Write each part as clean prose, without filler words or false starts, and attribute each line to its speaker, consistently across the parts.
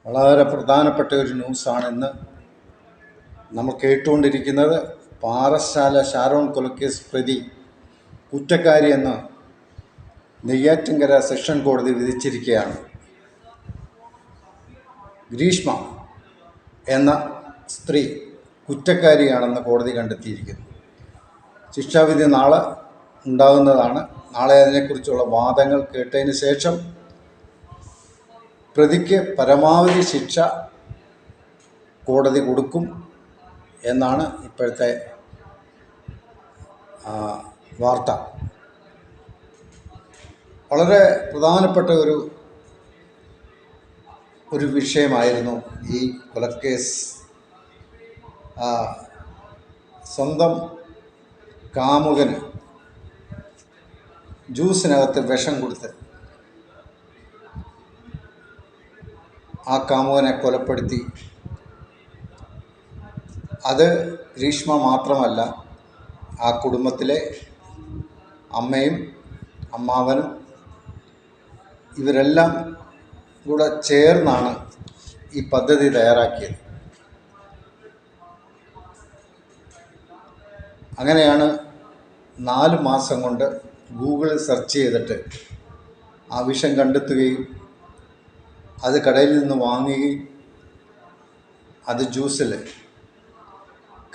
Speaker 1: വളരെ പ്രധാനപ്പെട്ട ഒരു ന്യൂസാണ് ഇന്ന് നമ്മൾ കേട്ടുകൊണ്ടിരിക്കുന്നത്. പാറശാല ഷാരോൺ കൊലക്കേസ് പ്രതി കുറ്റക്കാരിയെന്ന് നെയ്യാറ്റിൻകര സെഷൻ കോടതി വിധിച്ചിരിക്കുകയാണ്. ഗ്രീഷ്മ എന്ന സ്ത്രീ കുറ്റക്കാരിയാണെന്ന് കോടതി കണ്ടെത്തിയിരിക്കുന്നു. ശിക്ഷാവിധി നാളെ ഉണ്ടാകുന്നതാണ്. നാളെ അതിനെക്കുറിച്ചുള്ള വാദങ്ങൾ കേട്ടതിന് ശേഷം പ്രതിക്ക് പരമാവധി ശിക്ഷ കോടതി കൊടുക്കും എന്നാണ് ഇപ്പോഴത്തെ വാർത്ത. വളരെ പ്രധാനപ്പെട്ട ഒരു വിഷയമായിരുന്നു ഈ കൊലക്കേസ്. സ്വന്തം കാമുകന് ജ്യൂസിനകത്ത് വിഷം കൊടുത്ത് ആ കാമുകനെ കൊലപ്പെടുത്തി. അത് ഗ്രീഷ്മ മാത്രമല്ല, ആ കുടുംബത്തിലെ അമ്മയും അമ്മാവനും ഇവരെല്ലാം കൂടെ ചേർന്നാണ് ഈ പദ്ധതി തയ്യാറാക്കിയത്. അങ്ങനെയാണ് 4 മാസം കൊണ്ട് ഗൂഗിളിൽ സെർച്ച് ചെയ്തിട്ട് ആ വിഷം കണ്ടെത്തുകയും അത് കടയിൽ നിന്ന് വാങ്ങുകയും അത് ജ്യൂസിൽ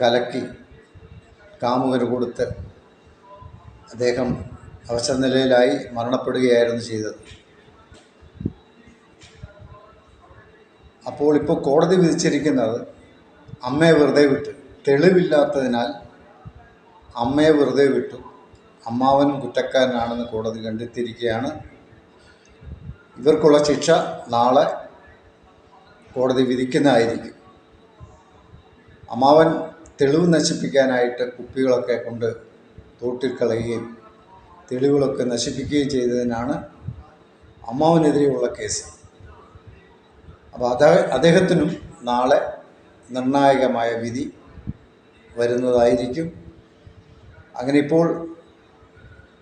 Speaker 1: കലക്കി കാമുകന് കൊടുത്ത് അദ്ദേഹം അവശനിലയിലായി മരണപ്പെടുകയായിരുന്നു ചെയ്തത്. അപ്പോൾ കോടതി വിധിച്ചിരിക്കുന്നത് അമ്മയെ വെറുതെ വിട്ടു. തെളിവില്ലാത്തതിനാൽ അമ്മയെ വെറുതെ വിട്ടു. അമ്മാവനും കുറ്റക്കാരനാണെന്ന് കോടതി കണ്ടെത്തിയിരിക്കുകയാണ്. ഇവർക്കുള്ള ശിക്ഷ നാളെ കോടതി വിധിക്കുന്നതായിരിക്കും. അമ്മാവൻ തെളിവ് നശിപ്പിക്കാനായിട്ട് കുപ്പികളൊക്കെ കൊണ്ട് തോട്ടിൽ കളയുകയും തെളിവുകളൊക്കെ നശിപ്പിക്കുകയും ചെയ്തതിനാണ് അമ്മാവനെതിരെയുള്ള കേസ്. അപ്പോൾ അദ്ദേഹത്തിനും നാളെ നിർണായകമായ വിധി വരുന്നതായിരിക്കും. അങ്ങനെ ഇപ്പോൾ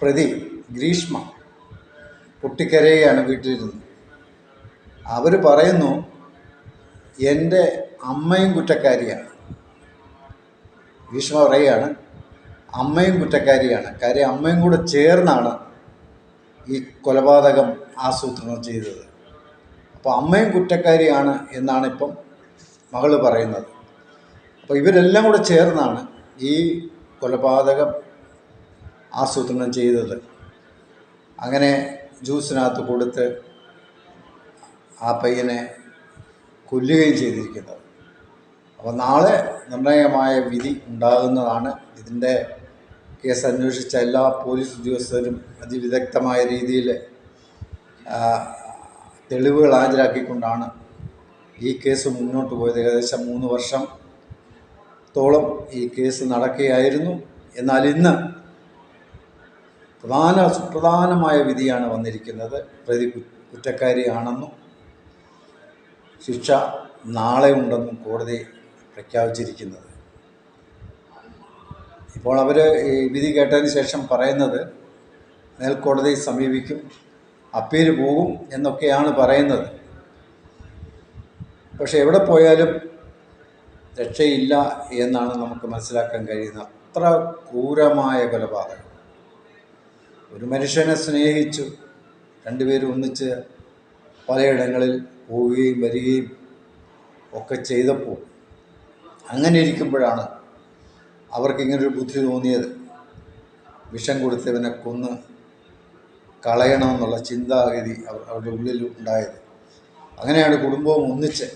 Speaker 1: പ്രതി ഗ്രീഷ്മ പൊട്ടിക്കരയുകയാണ് വീട്ടിലിരുന്ന്. അവർ പറയുന്നു, എൻ്റെ അമ്മയും കുറ്റക്കാരിയാണ്. ഗ്രീഷ്മ പറയുകയാണ്, അമ്മയും കുറ്റക്കാരിയാണ്. കാര്യം അമ്മയും കൂടെ ചേർന്നാണ് ഈ കൊലപാതകം ആസൂത്രണം ചെയ്തത്. അപ്പോൾ അമ്മയും കുറ്റക്കാരിയാണ് എന്നാണ് ഇപ്പം മകൾ പറയുന്നത്. അപ്പോൾ ഇവരെല്ലാം കൂടെ ചേർന്നാണ് ഈ കൊലപാതകം ആസൂത്രണം ചെയ്തത്. അങ്ങനെ ജ്യൂസിനകത്ത് കൊടുത്ത് ആ പയ്യനെ കൊല്ലുകയും ചെയ്തിരിക്കുന്നത്. അപ്പോൾ നാളെ നിർണായകമായ വിധി ഉണ്ടാകുന്നതാണ്. ഇതിൻ്റെ കേസ് അന്വേഷിച്ച എല്ലാ പോലീസ് ഉദ്യോഗസ്ഥരും അതിവിദഗ്ധമായ രീതിയിൽ തെളിവുകൾ ഹാജരാക്കിക്കൊണ്ടാണ് ഈ കേസ് മുന്നോട്ട് പോയത്. ഏകദേശം 3 വർഷത്തോളം ഈ കേസ് നടക്കുകയായിരുന്നു. എന്നാൽ ഇന്ന് സുപ്രധാനമായ വിധിയാണ് വന്നിരിക്കുന്നത്. പ്രതി കുറ്റക്കാരിയാണെന്നും ശിക്ഷ നാളെ ഉണ്ടെന്നും കോടതി പ്രഖ്യാപിച്ചിരിക്കുന്നത്. ഇപ്പോൾ അവർ ഈ വിധി കേട്ടതിന് ശേഷം പറയുന്നത് മേൽക്കോടതി സമീപിക്കും, അപ്പീൽ പോകും എന്നൊക്കെയാണ് പറയുന്നത്. പക്ഷേ എവിടെ പോയാലും രക്ഷയില്ല എന്നാണ് നമുക്ക് മനസ്സിലാക്കാൻ കഴിയുന്നത്. അത്ര ക്രൂരമായ കൊലപാതകം. ഒരു മനുഷ്യനെ സ്നേഹിച്ചു, രണ്ടുപേരും ഒന്നിച്ച് പലയിടങ്ങളിൽ പോവുകയും വരികയും ഒക്കെ ചെയ്തപ്പോൾ, അങ്ങനെ ഇരിക്കുമ്പോഴാണ് അവർക്കിങ്ങനൊരു ബുദ്ധി തോന്നിയത്. വിഷം കൊടുത്തവനെ കൊന്ന് കളയണമെന്നുള്ള ചിന്താഗതി അവരുടെ ഉള്ളിൽ ഉണ്ടായത്. അങ്ങനെയാണ് കുടുംബവും ഒന്നിച്ച്,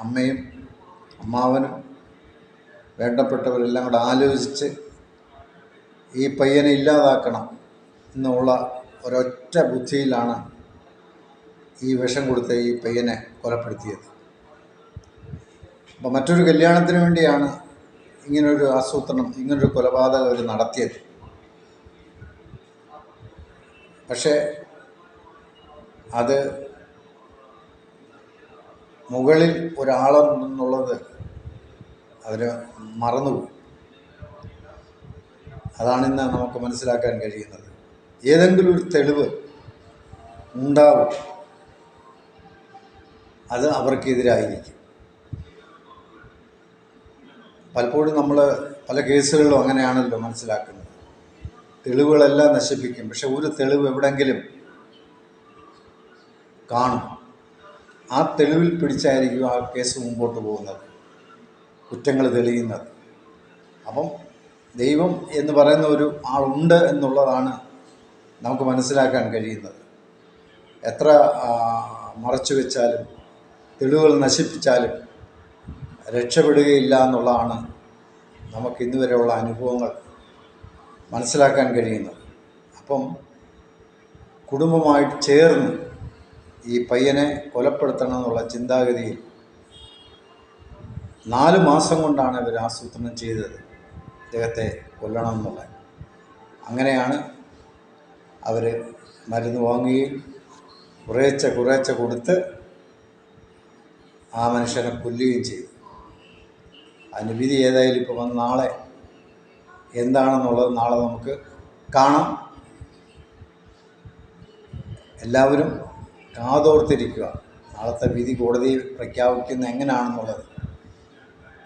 Speaker 1: അമ്മയും അമ്മാവനും വേണ്ടപ്പെട്ടവരെല്ലാം കൂടെ ആലോചിച്ച് ഈ പയ്യനെ ഇല്ലാതാക്കണം എന്നുള്ള ഒരൊറ്റ ബുദ്ധിയിലാണ് ഈ വിഷം കൊടുത്ത് ഈ പയ്യനെ കൊലപ്പെടുത്തിയത്. അപ്പോൾ മറ്റൊരു കല്യാണത്തിന് വേണ്ടിയാണ് ഇങ്ങനൊരു ആസൂത്രണം, ഇങ്ങനൊരു കൊലപാതകം അവർ നടത്തിയത്. പക്ഷേ അത് മുകളിൽ ഒരാളെന്നുള്ളത് അവർ മറന്നുപോയി. അതാണിന്ന് നമുക്ക് മനസ്സിലാക്കാൻ കഴിയുന്നത്. ഏതെങ്കിലും ഒരു തെളിവ് ഉണ്ടാവും. അത് അവർക്കെതിരായിരിക്കും. പലപ്പോഴും നമ്മൾ പല കേസുകളിലും അങ്ങനെയാണല്ലോ മനസ്സിലാക്കുന്നത്. തെളിവുകളെല്ലാം നശിപ്പിക്കും, പക്ഷെ ഒരു തെളിവ് എവിടെങ്കിലും കാണും. ആ തെളിവിൽ പിടിച്ചായിരിക്കും ആ കേസ് മുമ്പോട്ട് പോകുന്നത്, കുറ്റങ്ങൾ തെളിയുന്നത്. അപ്പം ദൈവം എന്ന് പറയുന്ന ഒരു ആളുണ്ട് എന്നുള്ളതാണ് നമുക്ക് മനസ്സിലാക്കാൻ കഴിയുന്നത്. എത്ര മറച്ചു വെച്ചാലും തെളിവുകൾ നശിപ്പിച്ചാലും രക്ഷപ്പെടുകയില്ല എന്നുള്ളതാണ് നമുക്ക് ഇന്നുവരെയുള്ള അനുഭവങ്ങൾ മനസ്സിലാക്കാൻ കഴിയുന്നത്. അപ്പം കുടുംബമായിട്ട് ചേർന്ന് ഈ പയ്യനെ കൊലപ്പെടുത്തണം എന്നുള്ള ചിന്താഗതിയിൽ 4 മാസം കൊണ്ടാണ് ഇവർ ആസൂത്രണം ചെയ്തത് അദ്ദേഹത്തെ കൊല്ലണം എന്നുള്ളത്. അങ്ങനെയാണ് അവർ മരുന്ന് വാങ്ങുകയും കുറേശ്ശെ കൊടുത്ത് ആ മനുഷ്യനെ കൊല്ലുകയും ചെയ്തു. അതിന് വിധി ഏതായാലും ഇപ്പോൾ വന്ന് നാളെ എന്താണെന്നുള്ളത് നാളെ നമുക്ക് കാണാം. എല്ലാവരും കാതോർത്തിരിക്കുക. നാളത്തെ വിധി കോടതിയിൽ പ്രഖ്യാപിക്കുന്ന എങ്ങനെയാണെന്നുള്ളത്.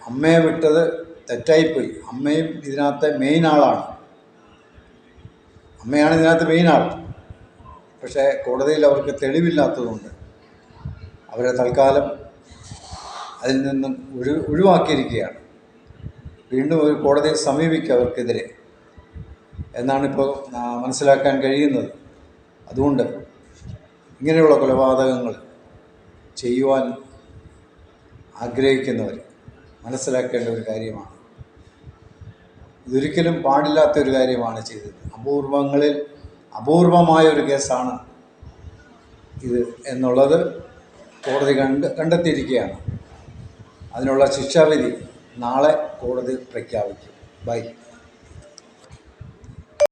Speaker 1: അമ്മയെ വിട്ടത് തെറ്റായിപ്പോയി. അമ്മയും ഇതിനകത്തെ മെയിൻ ആളാണ്. അമ്മയാണ് ഇതിനകത്ത് മെയിൻ ആൾ. പക്ഷേ കോടതിയിൽ അവർക്ക് തെളിവില്ലാത്തതുകൊണ്ട് അവരെ തൽക്കാലം അതിൽ നിന്നും ഒഴിവാക്കിയിരിക്കുകയാണ്. വീണ്ടും ഒരു കോടതിയെ സമീപിക്കുക അവർക്കെതിരെ എന്നാണിപ്പോൾ മനസ്സിലാക്കാൻ കഴിയുന്നത്. അതുകൊണ്ട് ഇങ്ങനെയുള്ള കൊലപാതകങ്ങൾ ചെയ്യുവാൻ ആഗ്രഹിക്കുന്നവർ മനസ്സിലാക്കേണ്ട ഒരു കാര്യമാണ്. ഇതൊരിക്കലും പാടില്ലാത്തൊരു കാര്യമാണ് ചെയ്തത്. അപൂർവമായ ഒരു കേസാണ് ഇത് എന്നുള്ളത് കോടതി കണ്ടെത്തിയിരിക്കുകയാണ്. അതിനുള്ള ശിക്ഷാവിധി നാളെ കോടതി പ്രഖ്യാപിക്കും. ബൈ.